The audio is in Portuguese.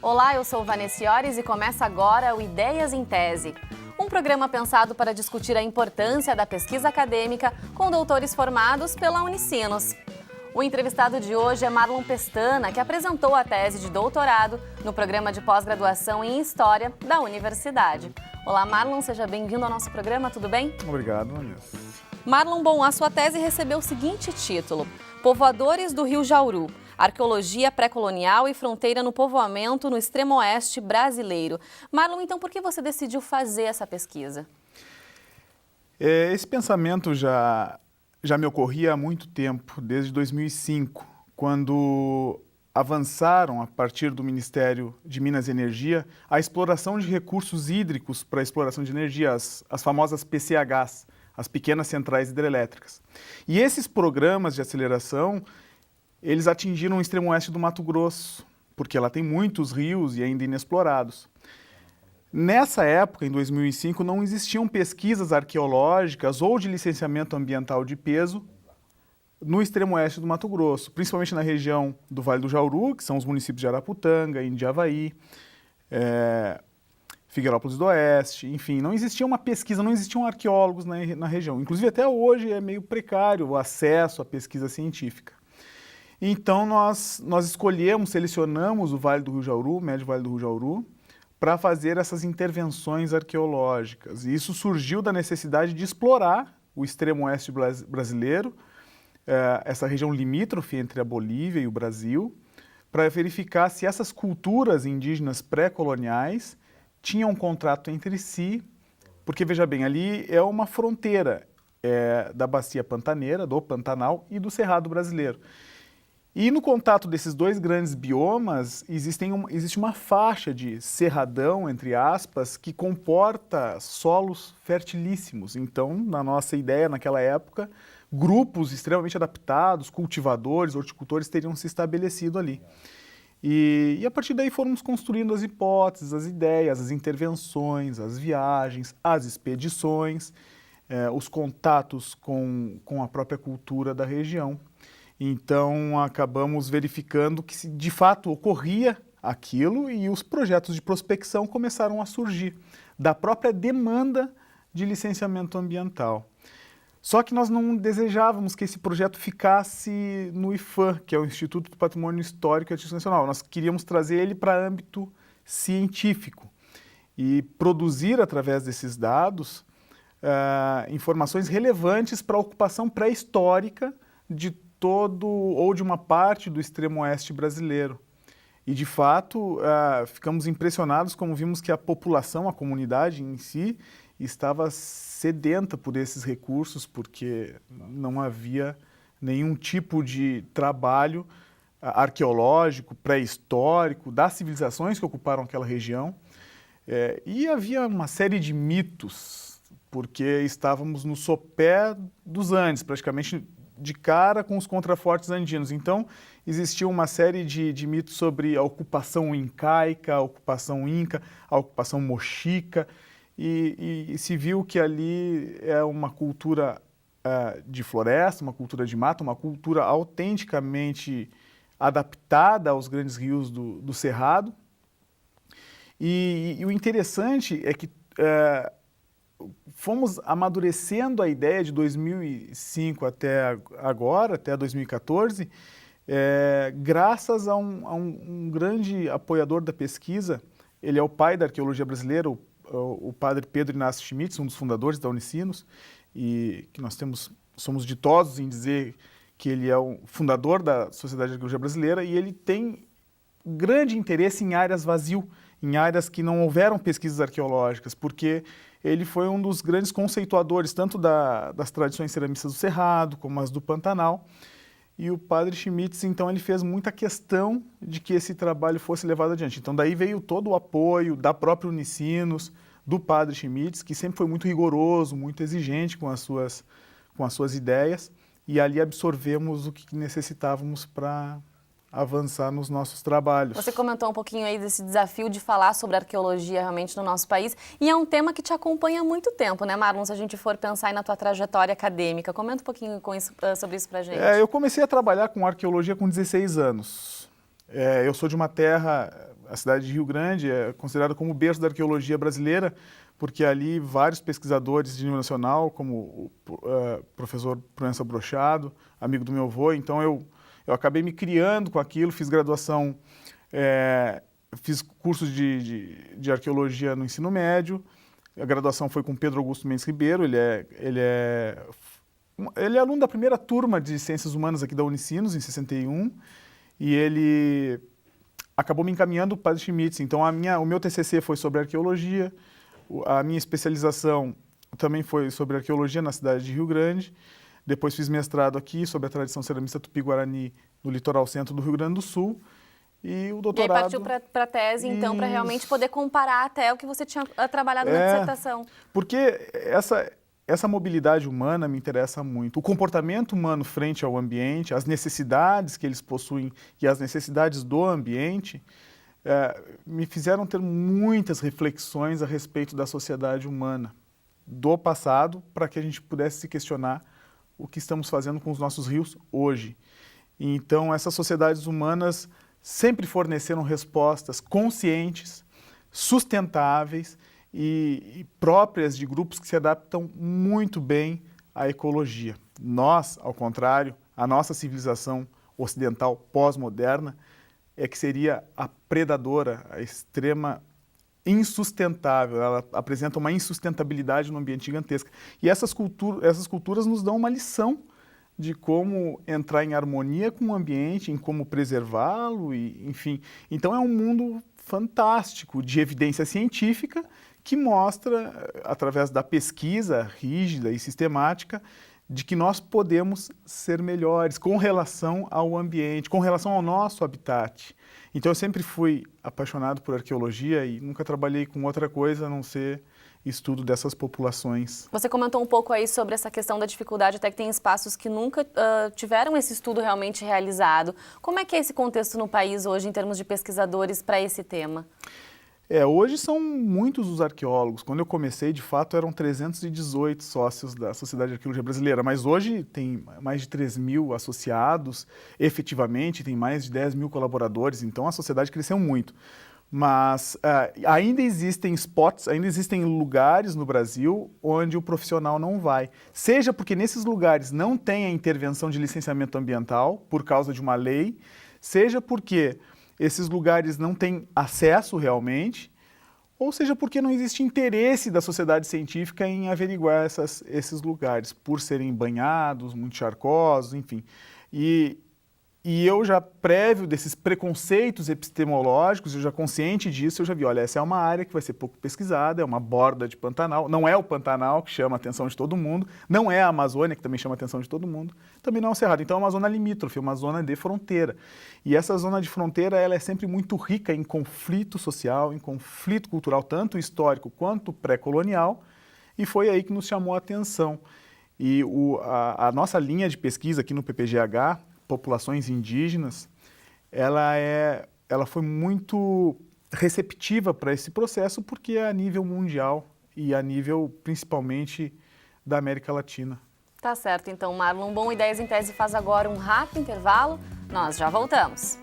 Olá, eu sou Vanessa Iores e começa agora o Ideias em Tese. Um programa pensado para discutir a importância da pesquisa acadêmica com doutores formados pela Unicinos. O entrevistado de hoje é Marlon Pestana, que apresentou a tese de doutorado no programa de pós-graduação em História da Universidade. Olá, Marlon, seja bem-vindo ao nosso programa, tudo bem? Obrigado, Vanessa. Marlon, bom, a sua tese recebeu o seguinte título: Povoadores do Rio Jauru, Arqueologia pré-colonial e fronteira no povoamento no extremo oeste brasileiro. Marlon, então por que você decidiu fazer essa pesquisa? Esse pensamento já me ocorria há muito tempo, desde 2005, quando avançaram, a partir do Ministério de Minas e Energia, a exploração de recursos hídricos para a exploração de energia, as famosas PCHs, as pequenas centrais hidrelétricas. E esses programas de aceleração, eles atingiram o extremo oeste do Mato Grosso, porque lá tem muitos rios e ainda inexplorados. Nessa época, em 2005, não existiam pesquisas arqueológicas ou de licenciamento ambiental de peso no extremo oeste do Mato Grosso, principalmente na região do Vale do Jauru, que são os municípios de Araputanga, Indiavaí, Figueirópolis do Oeste, enfim, não existia uma pesquisa, não existiam arqueólogos na região. Inclusive, até hoje é meio precário o acesso à pesquisa científica. Então, nós escolhemos, selecionamos o Vale do Rio Jauru, o Médio Vale do Rio Jauru, para fazer essas intervenções arqueológicas. E isso surgiu da necessidade de explorar o extremo oeste brasileiro, essa região limítrofe entre a Bolívia e o Brasil, para verificar se essas culturas indígenas pré-coloniais tinham um contrato entre si, porque, veja bem, ali é uma fronteira da bacia pantaneira, do Pantanal e do Cerrado brasileiro. E no contato desses dois grandes biomas, existe uma faixa de cerradão, entre aspas, que comporta solos fertilíssimos. Então, na nossa ideia, naquela época, grupos extremamente adaptados, cultivadores, horticultores, teriam se estabelecido ali. E a partir daí fomos construindo as hipóteses, as ideias, as intervenções, as viagens, as expedições, os contatos com a própria cultura da região. Então, acabamos verificando que de fato ocorria aquilo e os projetos de prospecção começaram a surgir da própria demanda de licenciamento ambiental. Só que nós não desejávamos que esse projeto ficasse no IPHAN, que é o Instituto do Patrimônio Histórico e Artístico Nacional. Nós queríamos trazer ele para âmbito científico e produzir, através desses dados, informações relevantes para a ocupação pré-histórica de todo ou de uma parte do extremo oeste brasileiro. E, de fato, ficamos impressionados como vimos que a população, a comunidade em si, estava sedenta por esses recursos, porque não havia nenhum tipo de trabalho arqueológico, pré-histórico, das civilizações que ocuparam aquela região. E havia uma série de mitos, porque estávamos no sopé dos Andes, praticamente de cara com os contrafortes andinos. Então, existia uma série de mitos sobre a ocupação incaica, a ocupação inca, a ocupação mochica, e se viu que ali é uma cultura de floresta, uma cultura de mata, uma cultura autenticamente adaptada aos grandes rios do Cerrado. E o interessante é que fomos amadurecendo a ideia de 2005 até agora, até 2014, graças a um grande apoiador da pesquisa. Ele é o pai da arqueologia brasileira, o padre Pedro Inácio Schmitz, um dos fundadores da Unicinos, e que nós somos ditosos em dizer que ele é o fundador da Sociedade de Arqueologia Brasileira, e ele tem grande interesse em áreas vazio, em áreas que não houveram pesquisas arqueológicas, porque ele foi um dos grandes conceituadores, tanto das tradições ceramistas do Cerrado, como as do Pantanal. E o padre Schmitz, então, ele fez muita questão de que esse trabalho fosse levado adiante. Então, daí veio todo o apoio da própria Unicinos, do padre Schmitz, que sempre foi muito rigoroso, muito exigente com as suas ideias, e ali absorvemos o que necessitávamos para avançar nos nossos trabalhos. Você comentou um pouquinho aí desse desafio de falar sobre arqueologia realmente no nosso país, e é um tema que te acompanha há muito tempo, né, Marlon? Se a gente for pensar aí na tua trajetória acadêmica, comenta um pouquinho sobre isso pra gente. Eu comecei a trabalhar com arqueologia com 16 anos. Eu sou de uma terra A cidade de Rio Grande é considerada como o berço da arqueologia brasileira, porque ali vários pesquisadores de nível nacional, como o professor Proença Brochado, amigo do meu avô, então eu acabei me criando com aquilo, fiz graduação, fiz cursos de arqueologia no ensino médio. A graduação foi com Pedro Augusto Mendes Ribeiro, ele é aluno da primeira turma de Ciências Humanas aqui da Unicinos, em 61, e ele acabou me encaminhando para o Schmitz. Então, o meu TCC foi sobre arqueologia, a minha especialização também foi sobre arqueologia na cidade de Rio Grande. Depois fiz mestrado aqui sobre a tradição ceramista Tupi-Guarani no litoral centro do Rio Grande do Sul. E o doutorado... E aí partiu para a tese, então, para realmente poder comparar até o que você tinha trabalhado na dissertação. Porque essa mobilidade humana me interessa muito. O comportamento humano frente ao ambiente, as necessidades que eles possuem e as necessidades do ambiente, me fizeram ter muitas reflexões a respeito da sociedade humana, do passado, para que a gente pudesse se questionar o que estamos fazendo com os nossos rios hoje. Então, essas sociedades humanas sempre forneceram respostas conscientes, sustentáveis e próprias de grupos que se adaptam muito bem à ecologia. Nós, ao contrário, a nossa civilização ocidental pós-moderna é que seria a predadora, a extrema insustentável. Ela apresenta uma insustentabilidade no ambiente gigantesca. E essas culturas nos dão uma lição de como entrar em harmonia com o ambiente, em como preservá-lo, e, enfim. Então é um mundo fantástico de evidência científica que mostra, através da pesquisa rígida e sistemática, de que nós podemos ser melhores com relação ao ambiente, com relação ao nosso habitat. Então eu sempre fui apaixonado por arqueologia e nunca trabalhei com outra coisa a não ser estudo dessas populações. Você comentou um pouco aí sobre essa questão da dificuldade, até que tem espaços que nunca tiveram esse estudo realmente realizado. Como é que é esse contexto no país hoje, em termos de pesquisadores, para esse tema? Hoje são muitos os arqueólogos. Quando eu comecei, de fato, eram 318 sócios da Sociedade de Arqueologia Brasileira, mas hoje tem mais de 3.000 associados, efetivamente, tem mais de 10.000 colaboradores, então a sociedade cresceu muito. Mas ainda existem spots, ainda existem lugares no Brasil onde o profissional não vai. Seja porque nesses lugares não tem a intervenção de licenciamento ambiental por causa de uma lei, seja porque esses lugares não têm acesso realmente, ou seja porque não existe interesse da sociedade científica em averiguar esses lugares, por serem banhados, muito charcosos, enfim. E eu já prévio desses preconceitos epistemológicos, eu já consciente disso, eu já vi, olha, essa é uma área que vai ser pouco pesquisada, é uma borda de Pantanal, não é o Pantanal que chama a atenção de todo mundo, não é a Amazônia que também chama a atenção de todo mundo, também não é o Cerrado, então é uma zona limítrofe, uma zona de fronteira. E essa zona de fronteira, ela é sempre muito rica em conflito social, em conflito cultural, tanto histórico quanto pré-colonial, e foi aí que nos chamou a atenção. E a nossa linha de pesquisa aqui no PPGH, populações indígenas, ela foi muito receptiva para esse processo porque é a nível mundial e a nível principalmente da América Latina. Tá certo, então, Marlon. Bom, Ideias em Tese faz agora um rápido intervalo. Nós já voltamos.